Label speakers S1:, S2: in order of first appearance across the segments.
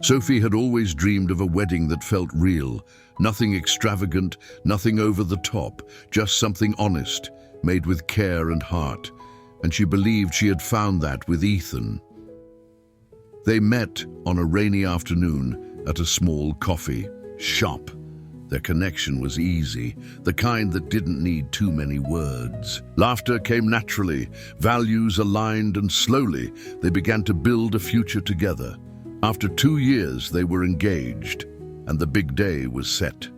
S1: Sophie had always dreamed of a wedding that felt real, nothing extravagant, nothing over the top, just something honest, made with care and heart, and she believed she had found that with Ethan. They met on a rainy afternoon at a small coffee shop. Their connection was easy, the kind that didn't need too many words. Laughter came naturally, values aligned, and slowly they began to build a future together. After 2 years, they were engaged, and the big day was set.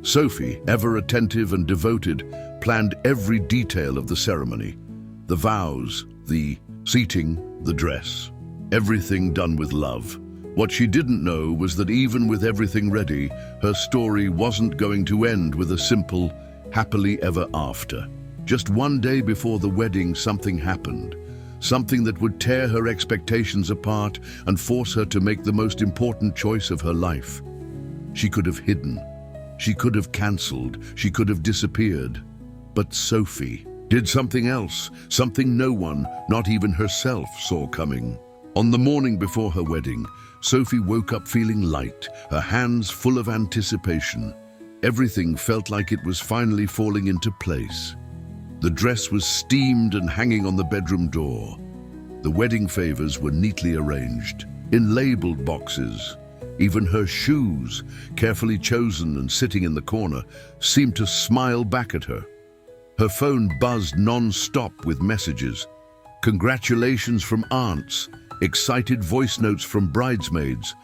S1: Sophie, ever attentive and devoted, planned every detail of the ceremony. The vows, the seating, the dress. Everything done with love. What she didn't know was that even with everything ready, her story wasn't going to end with a simple, happily ever after. Just one day before the wedding, something happened. Something that would tear her expectations apart and force her to make the most important choice of her life. She could have hidden. She could have cancelled. She could have disappeared. But Sophie did something else, something no one, not even herself, saw coming. On the morning before her wedding, Sophie woke up feeling light, her hands full of anticipation. Everything felt like it was finally falling into place. The dress was steamed and hanging on the bedroom door. The wedding favors were neatly arranged, in labeled boxes. Even her shoes, carefully chosen and sitting in the corner, seemed to smile back at her. Her phone buzzed non-stop with messages. Congratulations from aunts, excited voice notes from bridesmaids,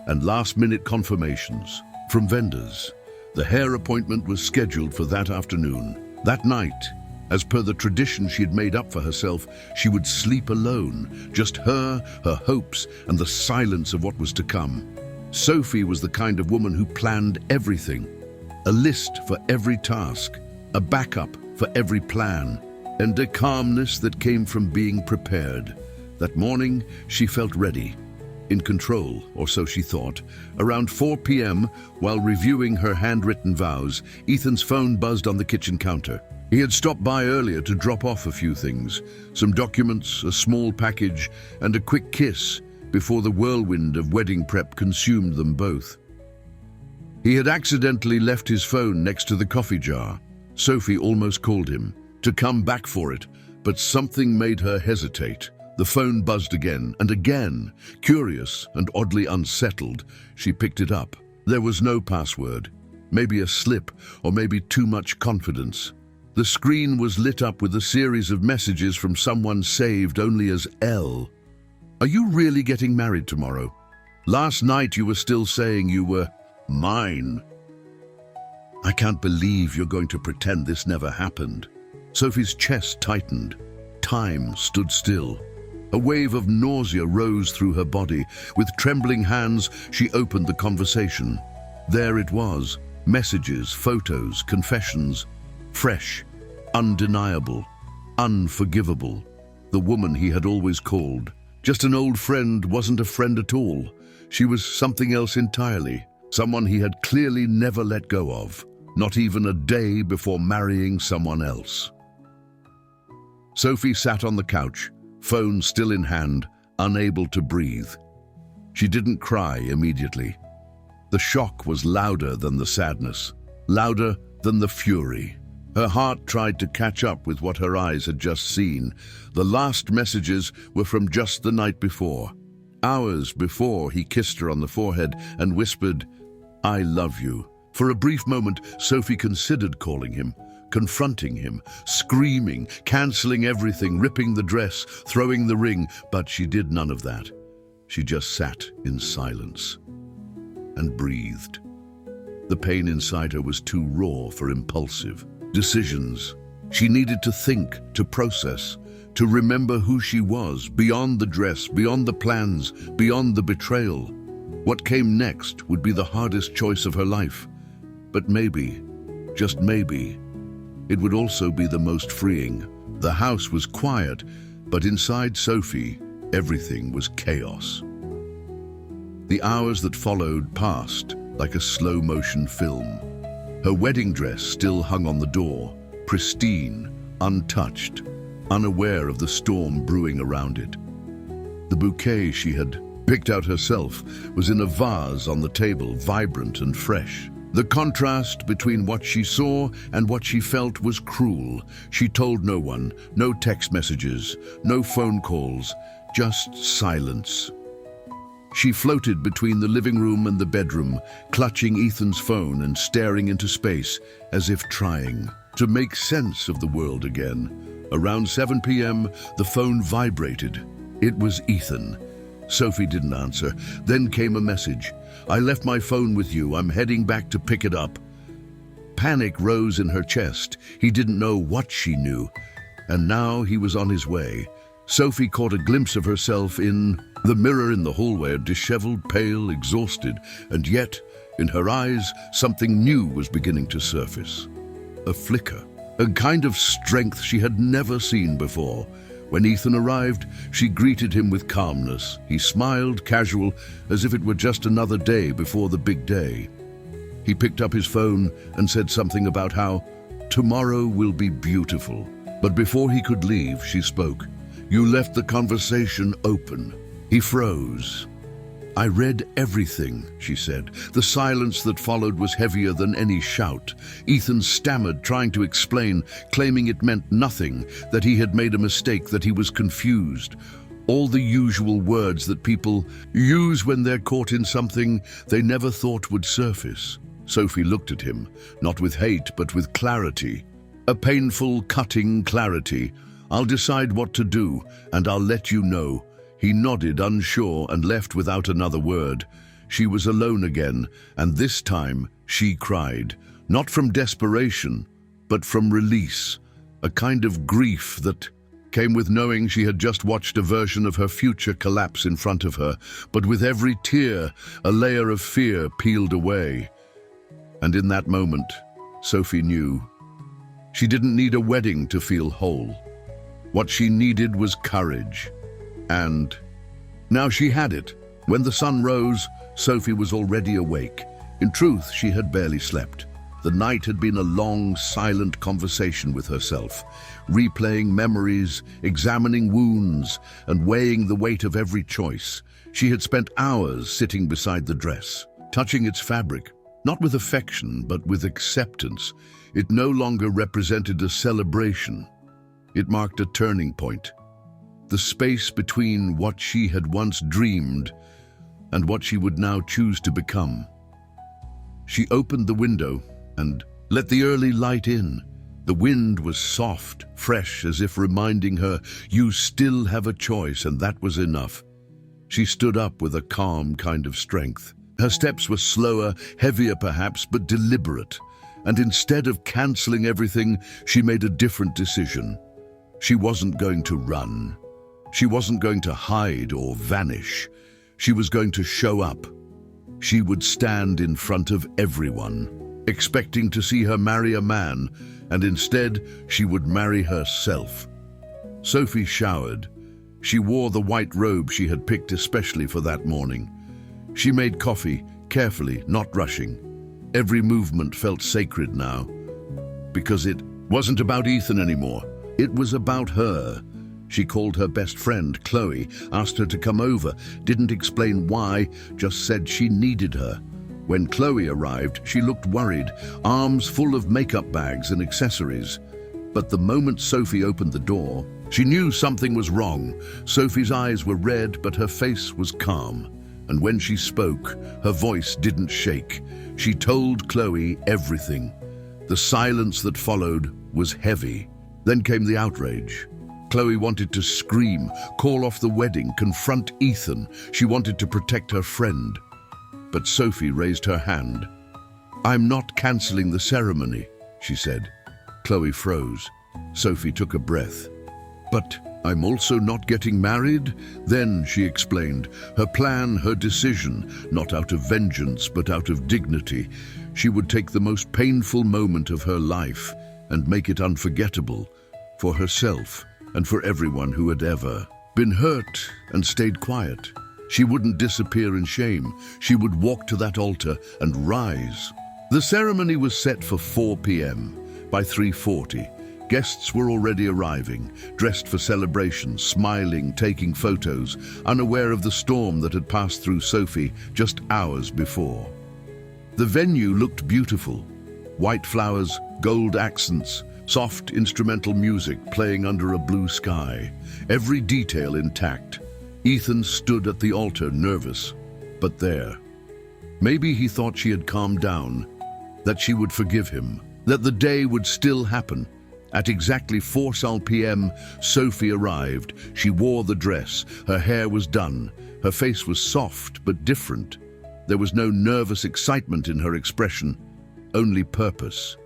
S1: and last-minute confirmations from vendors. The hair appointment was scheduled for that afternoon. That night, as per the tradition she had made up for herself, she would sleep alone, just her hopes, and the silence of what was to come. Sophie was the kind of woman who planned everything. A list for every task, a backup for every plan, and a calmness that came from being prepared. That morning, she felt ready, in control, or so she thought. Around 4 p.m., while reviewing her handwritten vows, Ethan's phone buzzed on the kitchen counter. He had stopped by earlier to drop off a few things, some documents, a small package, and a quick kiss before the whirlwind of wedding prep consumed them both. He had accidentally left his phone next to the coffee jar. Sophie almost called him to come back for it, but something made her hesitate. The phone buzzed again and again. Curious and oddly unsettled, she picked it up. There was no password, maybe a slip or maybe too much confidence. The screen was lit up with a series of messages from someone saved only as L. Are you really getting married tomorrow? Last night you were still saying you were mine. I can't believe you're going to pretend this never happened. Sophie's chest tightened. Time stood still. A wave of nausea rose through her body. With trembling hands, she opened the conversation. There it was. Messages, photos, confessions. Fresh, undeniable, unforgivable. The woman he had always called. Just an old friend wasn't a friend at all. She was something else entirely. Someone he had clearly never let go of. Not even a day before marrying someone else. Sophie sat on the couch, phone still in hand, unable to breathe. She didn't cry immediately. The shock was louder than the sadness, louder than the fury. Her heart tried to catch up with what her eyes had just seen. The last messages were from just the night before. Hours before, he kissed her on the forehead and whispered, "I love you." For a brief moment, Sophie considered calling him, confronting him, screaming, cancelling everything, ripping the dress, throwing the ring, but she did none of that. She just sat in silence and breathed. The pain inside her was too raw for impulsive decisions. She needed to think, to process, to remember who she was, beyond the dress, beyond the plans, beyond the betrayal. What came next would be the hardest choice of her life. But maybe, just maybe, it would also be the most freeing. The house was quiet, but inside Sophie, everything was chaos. The hours that followed passed like a slow-motion film. Her wedding dress still hung on the door, pristine, untouched, unaware of the storm brewing around it. The bouquet she had picked out herself, was in a vase on the table, vibrant and fresh. The contrast between what she saw and what she felt was cruel. She told no one, no text messages, no phone calls, just silence. She floated between the living room and the bedroom, clutching Ethan's phone and staring into space, as if trying to make sense of the world again. Around 7 p.m., the phone vibrated. It was Ethan. Sophie didn't answer. Then came a message. "I left my phone with you. I'm heading back to pick it up." Panic rose in her chest. He didn't know what she knew. And now he was on his way. Sophie caught a glimpse of herself in the mirror in the hallway, disheveled, pale, exhausted, and yet, in her eyes, something new was beginning to surface. A flicker, a kind of strength she had never seen before. When Ethan arrived, she greeted him with calmness. He smiled, casual, as if it were just another day before the big day. He picked up his phone and said something about how tomorrow will be beautiful. But before he could leave, she spoke. "You left the conversation open." He froze. "I read everything," she said. The silence that followed was heavier than any shout. Ethan stammered, trying to explain, claiming it meant nothing, that he had made a mistake, that he was confused. All the usual words that people use when they're caught in something they never thought would surface. Sophie looked at him, not with hate, but with clarity. A painful, cutting clarity. "I'll decide what to do, and I'll let you know." He nodded, unsure, and left without another word. She was alone again, and this time she cried, not from desperation, but from release, a kind of grief that came with knowing she had just watched a version of her future collapse in front of her, but with every tear, a layer of fear peeled away. And in that moment, Sophie knew. She didn't need a wedding to feel whole. What she needed was courage. And now she had it. When the sun rose, Sophie was already awake. In truth, she had barely slept. The night had been a long, silent conversation with herself, replaying memories, examining wounds, and weighing the weight of every choice. She had spent hours sitting beside the dress, touching its fabric, not with affection, but with acceptance. It no longer represented a celebration. It marked a turning point. The space between what she had once dreamed and what she would now choose to become. She opened the window and let the early light in. The wind was soft, fresh, as if reminding her, you still have a choice, and that was enough. She stood up with a calm kind of strength. Her steps were slower, heavier perhaps, but deliberate. And instead of canceling everything, she made a different decision. She wasn't going to run. She wasn't going to hide or vanish. She was going to show up. She would stand in front of everyone, expecting to see her marry a man, and instead she would marry herself. Sophie showered. She wore the white robe she had picked especially for that morning. She made coffee, carefully, not rushing. Every movement felt sacred now, because it wasn't about Ethan anymore. It was about her. She called her best friend, Chloe, asked her to come over, didn't explain why, just said she needed her. When Chloe arrived, she looked worried, arms full of makeup bags and accessories. But the moment Sophie opened the door, she knew something was wrong. Sophie's eyes were red, but her face was calm. And when she spoke, her voice didn't shake. She told Chloe everything. The silence that followed was heavy. Then came the outrage. Chloe wanted to scream, call off the wedding, confront Ethan. She wanted to protect her friend. But Sophie raised her hand. "I'm not canceling the ceremony," she said. Chloe froze. Sophie took a breath. "But I'm also not getting married?" Then she explained, her plan, her decision, not out of vengeance, but out of dignity. She would take the most painful moment of her life and make it unforgettable, for herself and for everyone who had ever been hurt and stayed quiet. She wouldn't disappear in shame. She would walk to that altar and rise. The ceremony was set for 4 p.m. By 3:40, Guests were already arriving, dressed for celebration, smiling, taking photos, unaware of the storm that had passed through Sophie just hours before. The venue looked beautiful. White flowers, gold accents, soft instrumental music playing under a blue sky, every detail intact. Ethan stood at the altar, nervous, but there. Maybe he thought she had calmed down, that she would forgive him, that the day would still happen. At exactly 4 p.m, Sophie arrived. She wore the dress, her hair was done, her face was soft but different. There was no nervous excitement in her expression, only purpose.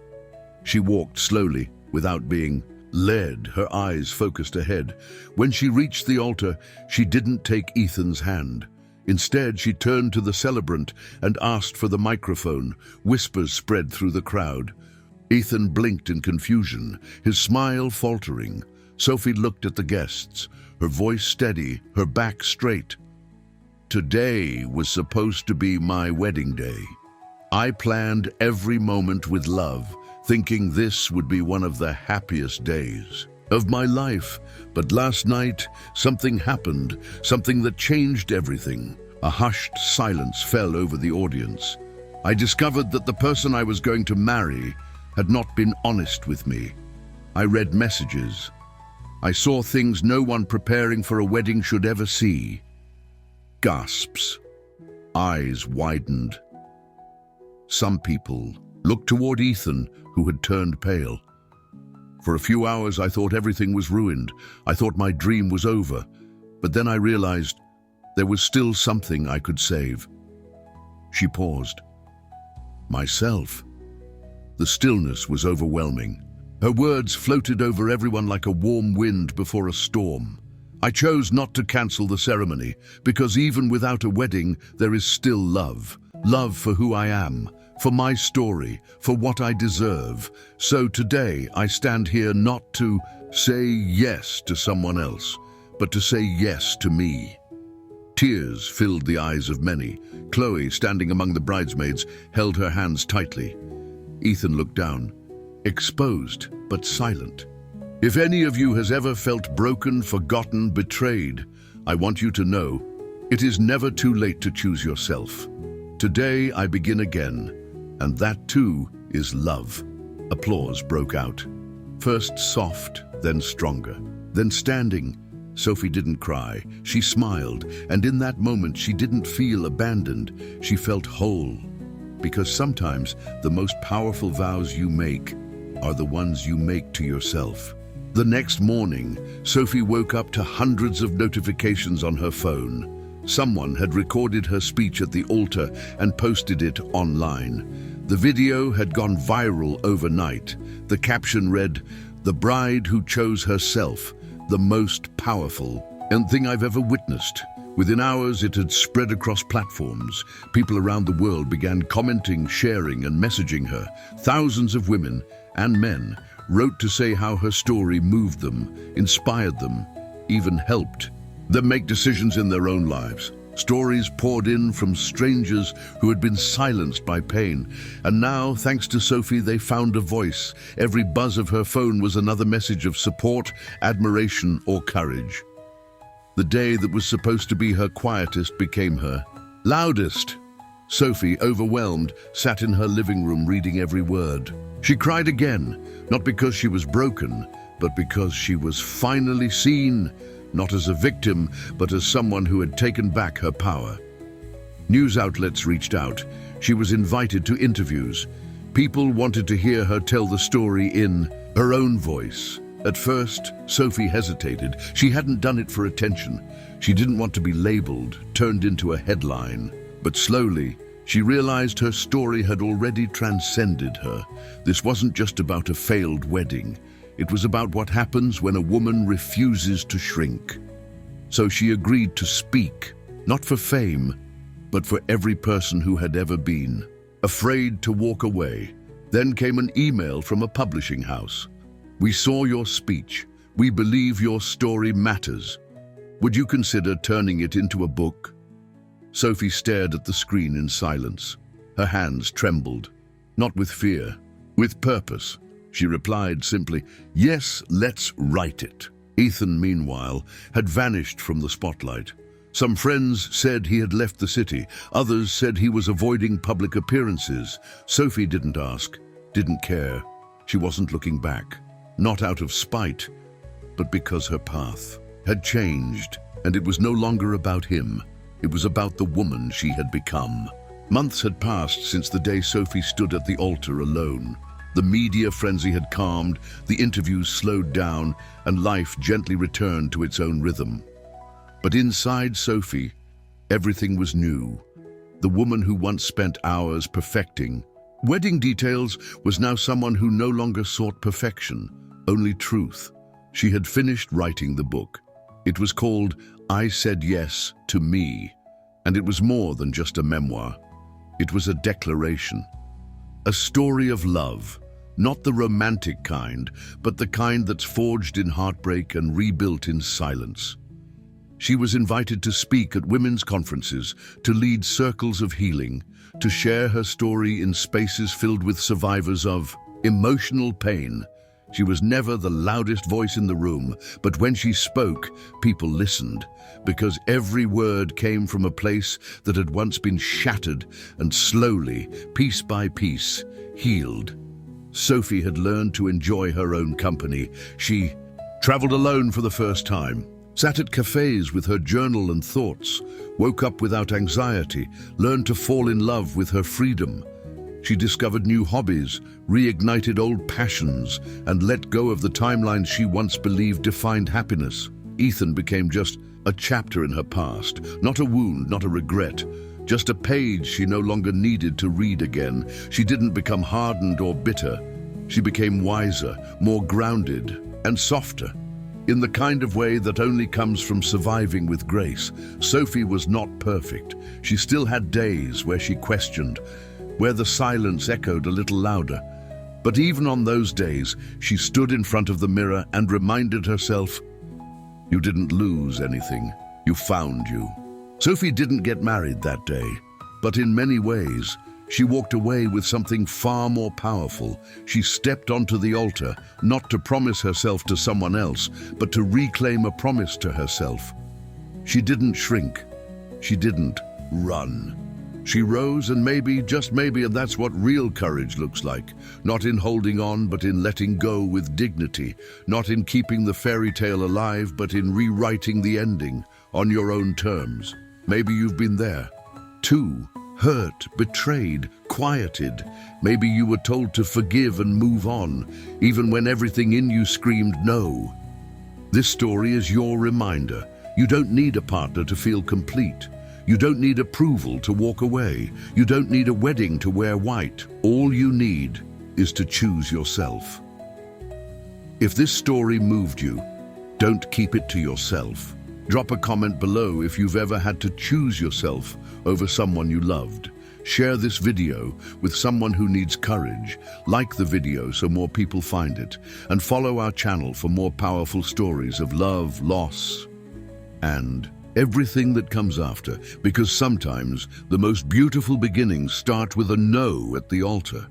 S1: She walked slowly, without being led, her eyes focused ahead. When she reached the altar, she didn't take Ethan's hand. Instead, she turned to the celebrant and asked for the microphone. Whispers spread through the crowd. Ethan blinked in confusion, his smile faltering. Sophie looked at the guests, her voice steady, her back straight. Today was supposed to be my wedding day. I planned every moment with love, thinking this would be one of the happiest days of my life. But last night, something happened, something that changed everything. A hushed silence fell over the audience. I discovered that the person I was going to marry had not been honest with me. I read messages. I saw things no one preparing for a wedding should ever see. Gasps. Eyes widened. Some people looked toward Ethan, who had turned pale. For a few hours, I thought everything was ruined. I thought my dream was over. But then I realized there was still something I could save. She paused. Myself. The stillness was overwhelming. Her words floated over everyone like a warm wind before a storm. I chose not to cancel the ceremony, because even without a wedding, there is still love. Love for who I am, for my story, for what I deserve. So today, I stand here not to say yes to someone else, but to say yes to me. Tears filled the eyes of many. Chloe, standing among the bridesmaids, held her hands tightly. Ethan looked down, exposed but silent. If any of you has ever felt broken, forgotten, betrayed, I want you to know it is never too late to choose yourself. Today I begin again, and that too is love. Applause broke out. First soft, then stronger, then standing. Sophie didn't cry. She smiled, and in that moment she didn't feel abandoned. She felt whole. Because sometimes the most powerful vows you make are the ones you make to yourself. The next morning, Sophie woke up to hundreds of notifications on her phone. Someone had recorded her speech at the altar and posted it online. The video had gone viral overnight. The caption read, "The bride who chose herself, the most powerful thing I've ever witnessed." Within hours, it had spread across platforms. People around the world began commenting, sharing, and messaging her. Thousands of women and men wrote to say how her story moved them, inspired them, even helped them make decisions in their own lives. Stories poured in from strangers who had been silenced by pain. And now, thanks to Sophie, they found a voice. Every buzz of her phone was another message of support, admiration, or courage. The day that was supposed to be her quietest became her loudest. Sophie, overwhelmed, sat in her living room reading every word. She cried again, not because she was broken, but because she was finally seen, not as a victim, but as someone who had taken back her power. News outlets reached out. She was invited to interviews. People wanted to hear her tell the story in her own voice. At first, Sophie hesitated. She hadn't done it for attention. She didn't want to be labeled, turned into a headline. But slowly, she realized her story had already transcended her. This wasn't just about a failed wedding. It was about what happens when a woman refuses to shrink. So she agreed to speak, not for fame, but for every person who had ever been afraid to walk away. Then came an email from a publishing house. "We saw your speech. We believe your story matters. Would you consider turning it into a book?" Sophie stared at the screen in silence. Her hands trembled, not with fear, with purpose. She replied simply, "Yes, let's write it." Ethan, meanwhile, had vanished from the spotlight. Some friends said he had left the city. Others said he was avoiding public appearances. Sophie didn't ask, didn't care. She wasn't looking back, not out of spite, but because her path had changed, and it was no longer about him. It was about the woman she had become. Months had passed since the day Sophie stood at the altar alone. The media frenzy had calmed, the interviews slowed down, and life gently returned to its own rhythm. But inside Sophie, everything was new. The woman who once spent hours perfecting wedding details was now someone who no longer sought perfection, only truth. She had finished writing the book. It was called I Said Yes to Me, and it was more than just a memoir. It was a declaration, a story of love, not the romantic kind, but the kind that's forged in heartbreak and rebuilt in silence. She was invited to speak at women's conferences, to lead circles of healing, to share her story in spaces filled with survivors of emotional pain. She was never the loudest voice in the room, but when she spoke, people listened, because every word came from a place that had once been shattered and slowly, piece by piece, healed. Sophie had learned to enjoy her own company. She traveled alone for the first time, sat at cafes with her journal and thoughts, woke up without anxiety, learned to fall in love with her freedom. She discovered new hobbies, reignited old passions, and let go of the timelines she once believed defined happiness. Ethan became just a chapter in her past, not a wound, not a regret, just a page she no longer needed to read again. She didn't become hardened or bitter. She became wiser, more grounded, and softer. In the kind of way that only comes from surviving with grace. Sophie was not perfect. She still had days where she questioned, where the silence echoed a little louder. But even on those days, she stood in front of the mirror and reminded herself, you didn't lose anything, you found you. Sophie didn't get married that day, but in many ways, she walked away with something far more powerful. She stepped onto the altar, not to promise herself to someone else, but to reclaim a promise to herself. She didn't shrink. She didn't run. She rose, and maybe, just maybe, and that's what real courage looks like. Not in holding on, but in letting go with dignity. Not in keeping the fairy tale alive, but in rewriting the ending on your own terms. Maybe you've been there, too. Hurt, betrayed, quieted. Maybe you were told to forgive and move on, even when everything in you screamed no. This story is your reminder. You don't need a partner to feel complete. You don't need approval to walk away. You don't need a wedding to wear white. All you need is to choose yourself. If this story moved you, don't keep it to yourself. Drop a comment below if you've ever had to choose yourself over someone you loved. Share this video with someone who needs courage. Like the video so more people find it. And follow our channel for more powerful stories of love, loss, and everything that comes after. Because sometimes the most beautiful beginnings start with a no at the altar.